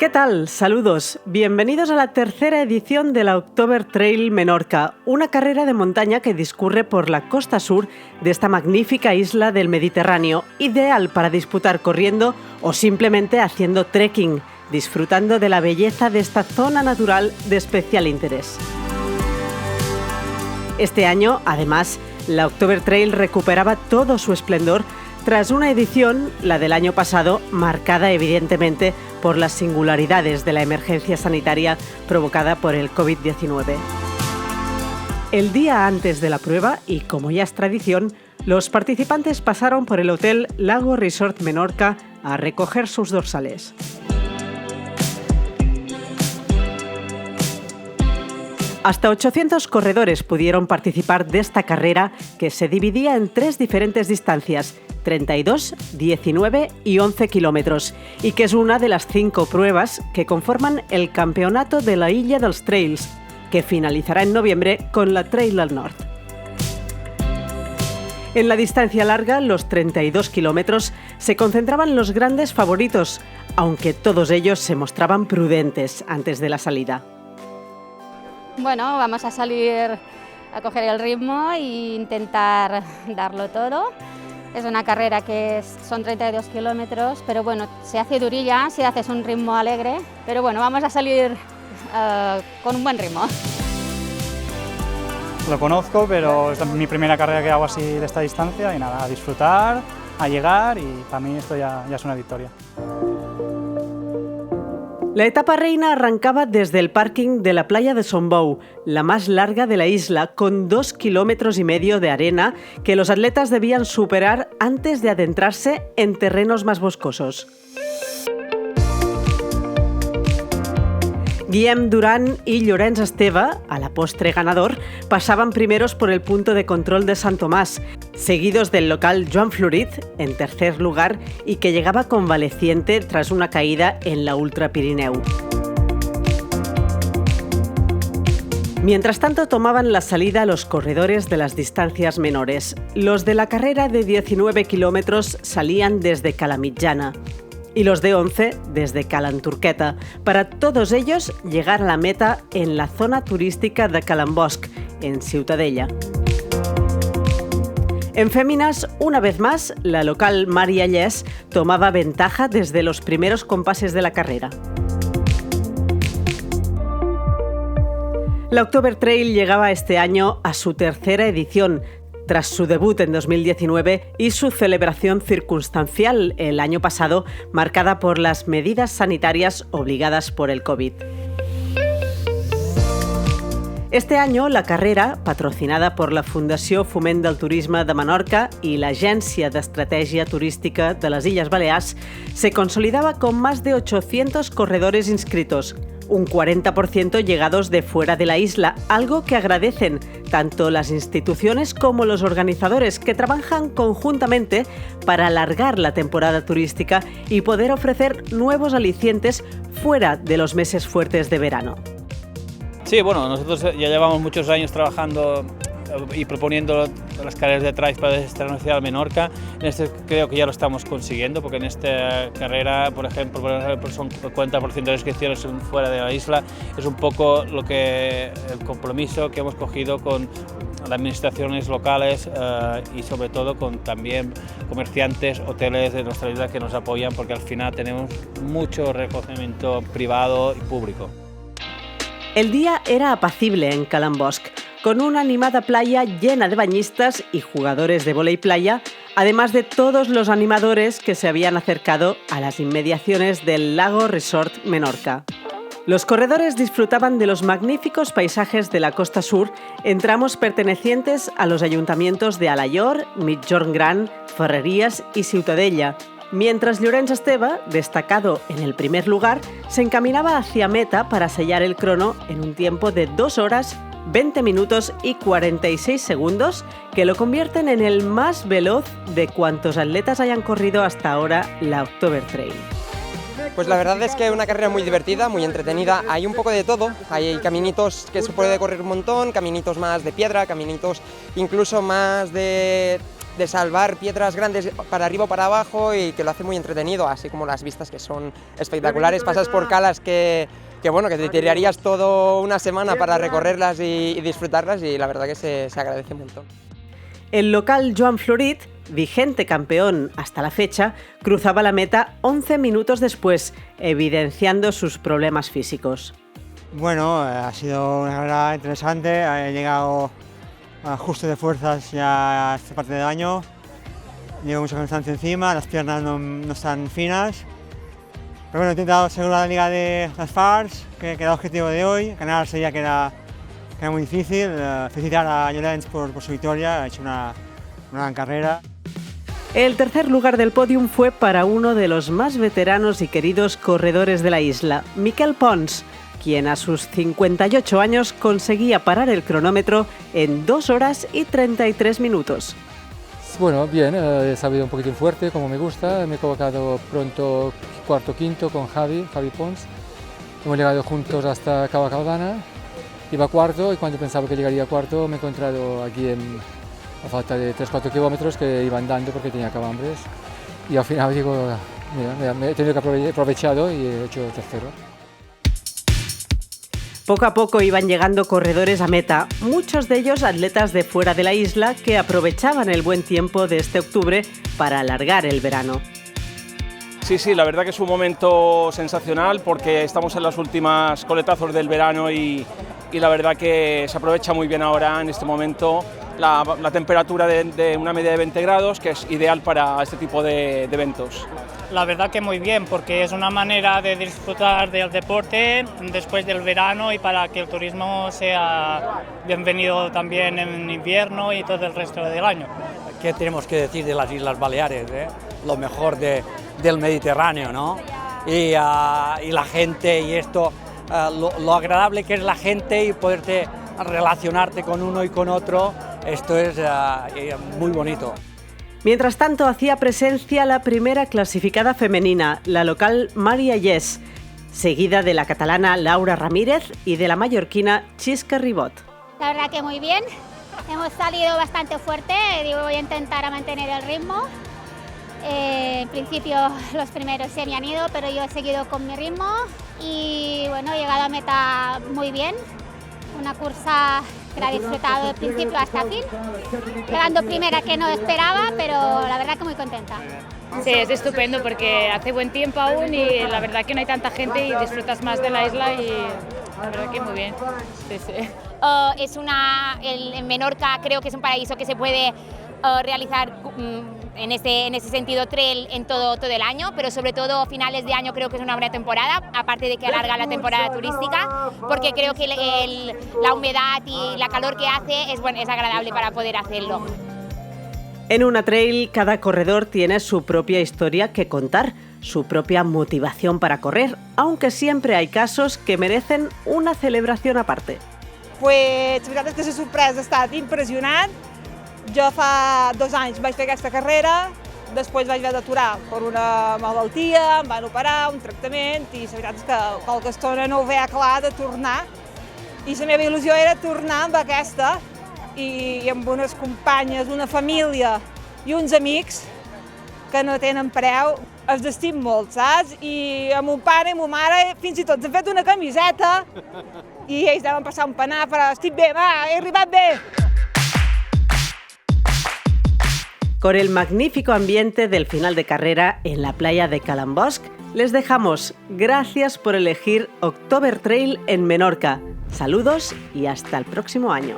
¿Qué tal? Saludos. Bienvenidos a la tercera edición de la October Trail Menorca, una carrera de montaña que discurre por la costa sur de esta magnífica isla del Mediterráneo, ideal para disputar corriendo o simplemente haciendo trekking, disfrutando de la belleza de esta zona natural de especial interés. Este año, además, la October Trail recuperaba todo su esplendor tras una edición, la del año pasado, marcada evidentemente por las singularidades de la emergencia sanitaria provocada por el COVID-19. El día antes de la prueba, y como ya es tradición, los participantes pasaron por el Hotel Lago Resort Menorca a recoger sus dorsales. Hasta 800 corredores pudieron participar de esta carrera que se dividía en 3 diferentes distancias, 32, 19 y 11 kilómetros, y que es una de las 5 pruebas que conforman el Campeonato de la Illa dels Trails, que finalizará en noviembre con la Trail al Nord. En la distancia larga, los 32 kilómetros, se concentraban los grandes favoritos, aunque todos ellos se mostraban prudentes antes de la salida. Bueno, vamos a salir a coger el ritmo e intentar darlo todo. Es una carrera que son 32 kilómetros, pero bueno, se hace durilla si haces un ritmo alegre, pero bueno, vamos a salir con un buen ritmo. Lo conozco, pero es mi primera carrera que hago así de esta distancia y nada, a disfrutar, a llegar y para mí esto ya es una victoria. La etapa reina arrancaba desde el parking de la playa de Sombou, la más larga de la isla, con 2,5 kilómetros de arena que los atletas debían superar antes de adentrarse en terrenos más boscosos. Guillem Duran y Llorenç Esteve, a la postre ganador, pasaban primeros por el punto de control de Sant Tomàs, seguidos del local Joan Florit, en tercer lugar, y que llegaba convaleciente tras una caída en la Ultra Pirineu. Mientras tanto, tomaban la salida los corredores de las distancias menores. Los de la carrera de 19 kilómetros salían desde Cala Mitjana y los de 11 desde Cala Turqueta. Para todos ellos, llegar a la meta en la zona turística de Calambosc, en Ciutadella. En féminas, una vez más, la local Maria Lless tomaba ventaja desde los primeros compases de la carrera. La October Trail llegaba este año a su tercera edición, tras su debut en 2019 y su celebración circunstancial el año pasado, marcada por las medidas sanitarias obligadas por el COVID. Este año, la carrera, patrocinada por la Fundació Foment del Turisme de Menorca y la Agencia de Estrategia Turística de las Illes Balears, se consolidaba con más de 800 corredores inscritos, un 40% llegados de fuera de la isla, algo que agradecen tanto las instituciones como los organizadores, que trabajan conjuntamente para alargar la temporada turística y poder ofrecer nuevos alicientes fuera de los meses fuertes de verano. Sí, bueno, nosotros ya llevamos muchos años trabajando y proponiendo las carreras de trail para desestacionalizar Menorca. En este creo que ya lo estamos consiguiendo, porque en esta carrera, por ejemplo, son el 40% de las inscripciones fuera de la isla. Es un poco el compromiso que hemos cogido con las administraciones locales y sobre todo con también comerciantes, hoteles de nuestra isla que nos apoyan, porque al final tenemos mucho recogimiento privado y público. El día era apacible en Calambosc, con una animada playa llena de bañistas y jugadores de vóley playa, además de todos los animadores que se habían acercado a las inmediaciones del Lago Resort Menorca. Los corredores disfrutaban de los magníficos paisajes de la costa sur en tramos pertenecientes a los ayuntamientos de Alaior, Migjorn Gran, Ferreries y Ciutadella, mientras Llorenç Esteve, destacado en el primer lugar, se encaminaba hacia meta para sellar el crono en un tiempo de 2 horas, 20 minutos y 46 segundos, que lo convierten en el más veloz de cuantos atletas hayan corrido hasta ahora la October Trail. Pues la verdad es que es una carrera muy divertida, muy entretenida, hay un poco de todo, hay caminitos que se puede correr un montón, caminitos más de piedra, caminitos incluso más de de salvar piedras grandes para arriba o para abajo y que lo hace muy entretenido, así como las vistas que son espectaculares. Pasas por calas que bueno, que te tirarías toda una semana para recorrerlas y disfrutarlas, y la verdad que se agradece un montón. El local Joan Florit, vigente campeón hasta la fecha, cruzaba la meta 11 minutos después, evidenciando sus problemas físicos. Bueno, ha sido una carrera interesante, he llegado justo de fuerzas ya a esta parte del año, llevo mucha constancia encima, las piernas no están finas, pero bueno, he intentado asegurar la liga de las FARS, que era el objetivo de hoy, ganar sería que era muy difícil. Felicitar a Llorens por su victoria, ha hecho una gran carrera. El tercer lugar del podium fue para uno de los más veteranos y queridos corredores de la isla, Miquel Pons, quien a sus 58 años conseguía parar el cronómetro en 2 horas y 33 minutos. Bueno, bien, he sabido un poquitín fuerte, como me gusta, me he colocado pronto cuarto, quinto con Javi Pons. Hemos llegado juntos hasta Cava Caudana, iba cuarto y cuando pensaba que llegaría cuarto me he encontrado aquí a falta de 3-4 kilómetros que iba andando porque tenía calambres y al final digo, mira, me he tenido que aprovechado y he hecho tercero. Poco a poco iban llegando corredores a meta, muchos de ellos atletas de fuera de la isla que aprovechaban el buen tiempo de este octubre para alargar el verano. Sí, la verdad que es un momento sensacional porque estamos en las últimas coletazos del verano y la verdad que se aprovecha muy bien ahora en este momento la temperatura de una media de 20 grados, que es ideal para este tipo de eventos. La verdad que muy bien, porque es una manera de disfrutar del deporte después del verano y para que el turismo sea bienvenido también en invierno y todo el resto del año. ¿Qué tenemos que decir de las Islas Baleares? Lo mejor del Mediterráneo, ¿no? Y la gente y esto, lo agradable que es la gente y poderte relacionarte con uno y con otro, esto es muy bonito. Mientras tanto, hacía presencia la primera clasificada femenina, la local Maria Yes, seguida de la catalana Laura Ramírez y de la mallorquina Xisca Ribot. La verdad que muy bien, hemos salido bastante fuerte, voy a intentar mantener el ritmo. En principio los primeros se me han ido, pero yo he seguido con mi ritmo y bueno, he llegado a meta muy bien. Una cursa que la he disfrutado de principio hasta fin, quedando primera que no esperaba, pero la verdad que muy contenta. Sí, es estupendo porque hace buen tiempo aún y la verdad que no hay tanta gente y disfrutas más de la isla y la verdad que muy bien. Sí. En Menorca creo que es un paraíso que se puede realizar en ese sentido trail en todo el año, pero sobre todo finales de año creo que es una buena temporada, aparte de que alarga la temporada turística, porque creo que la humedad y la calor que hace es agradable para poder hacerlo. En una trail, cada corredor tiene su propia historia que contar, su propia motivación para correr, aunque siempre hay casos que merecen una celebración aparte. Pues la veritat és que la sorpresa ha estat impressionant. Jo fa 2 anys vaig fer aquesta carrera, després vaig haver d'aturar per una malaltia, em van operar, un tractament, i la veritat és que qualque estona no ho veia clar de tornar. I la meva il·lusió era tornar amb aquesta, i amb unes companyes, una família i uns amics que no tenen preu. Els estim molt, saps? I amb mon pare i ma mare fins i tot s'han fet una camiseta i ells deuen passar un penar, però estic bé, va, he arribat bé. Con el magnífico ambiente del final de carrera en la playa de Cala Bosch, les dejamos. Gracias por elegir October Trail en Menorca. Saludos y hasta el próximo año.